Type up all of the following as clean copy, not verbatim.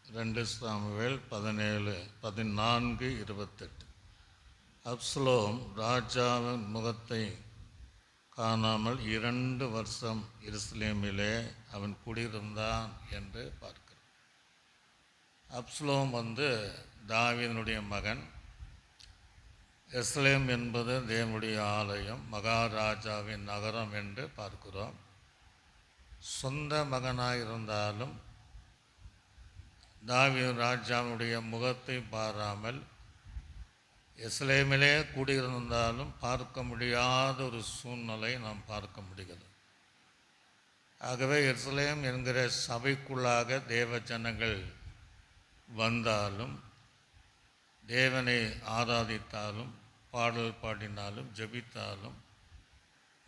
2 Samuel 17:14-28. Absalom ராஜாவின் முகத்தை காணாமல் 2 வருஷம் எருசலேமிலே அவன் குடியிருந்தான் என்று பார்க்கிறோம். அப்சலோம் தாவீதினுடைய மகன். எருசலேம் என்பது தேவனுடைய ஆலயம், மகாராஜாவின் நகரம் என்று பார்க்கிறோம். சொந்த மகனாயிருந்தாலும் தாவீது ராஜாவுடைய முகத்தை பாராமல் எருசலேமிலே கூடியிருந்தாலும் பார்க்க முடியாத ஒரு சூழ்நிலை நாம் பார்க்க முடிகிறது. ஆகவே எருசலேம் என்கிற சபைக்குள்ளாக தேவ ஜனங்கள் வந்தாலும், தேவனை ஆராதித்தாலும், பாடல் பாடினாலும், ஜெபித்தாலும்,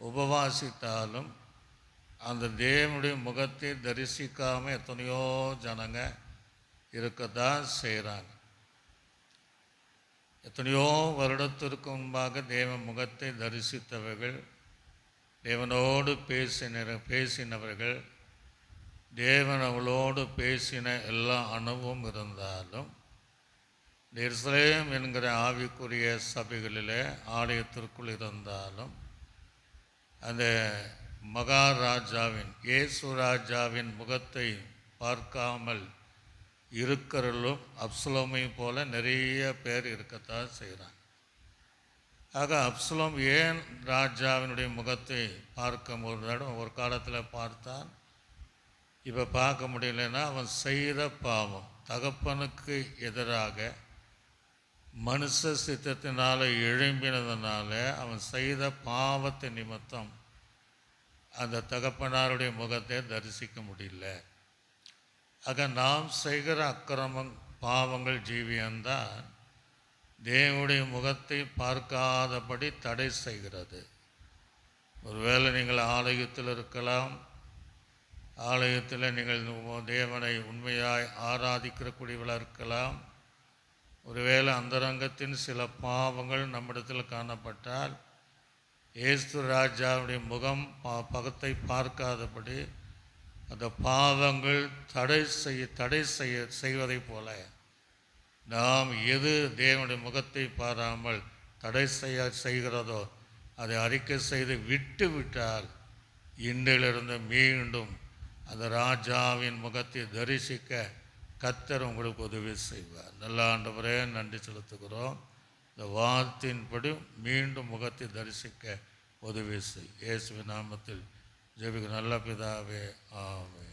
உபவாசித்தாலும் அந்த தேவனுடைய முகத்தை தரிசிக்காமல் எத்தனையோ ஜனங்க இருக்கத்தான் செய்கிறாங்க. எத்தனையோ வருடத்திற்கு முன்பாக தேவ முகத்தை தரிசித்தவர்கள், தேவனோடு பேசினவர்கள், தேவன் அவளோடு பேசின எல்லா அனுபவம் இருந்தாலும் எருசலேம் என்கிற ஆவிக்குரிய சபைகளிலே ஆலயத்திற்குள் இருந்தாலும் அந்த மகாராஜாவின் இயேசு ராஜாவின் முகத்தை பார்க்காமல் இருக்கிறவர்களும் அப்சலோமை போல நிறைய பேர் இருக்கத்தான் செய்கிறாங்க. ஆக அப்சலோம் ஏன் ராஜாவினுடைய முகத்தை பார்க்க ஒரு காலத்தில் பார்த்தான், இப்போ பார்க்க முடியலன்னா அவன் செய்த பாவம், தகப்பனுக்கு எதிராக மனுஷ சித்தத்தினால் எழும்பினதுனால அவன் செய்த பாவத்தை நிமித்தம் அந்த தகப்பனாருடைய முகத்தை தரிசிக்க முடியல. ஆக நாம் செய்கிற அக்கிரமம் பாவங்கள் ஜீவியம்தான் தேவனுடைய முகத்தை பார்க்காதபடி தடை செய்கிறது. ஒருவேளை நீங்கள் ஆலயத்தில் இருக்கலாம், ஆலயத்தில் நீங்கள் தேவனை உண்மையாய் ஆராதிக்கிறக்கூடியவளாக இருக்கலாம். ஒருவேளை அந்தரங்கத்தின் சில பாவங்கள் நம்மிடத்தில் காணப்பட்டால் இயேசு ராஜாவுடைய முகம் பகத்தை பார்க்காதபடி அந்த பாவங்கள் தடை செய்வதைப் போல நாம் எது தேவனுடைய முகத்தை பாராமல் தடை செய்கிறதோ அதை அறிக்கை செய்து விட்டால் இன்றிலிருந்து மீண்டும் அந்த ராஜாவின் முகத்தை தரிசிக்க கர்த்தர் உங்களுக்கு உதவி செய்வார். நல்ல ஆண்டவரே, நன்றி செலுத்துகிறோம். இந்த வார்த்தையின்படி மீண்டும் முகத்தை தரிசிக்க உதவி செய். இயேசுவின் நாமத்தில் ஜெபிக்கிற நல்ல பிதாவே, ஆமென்.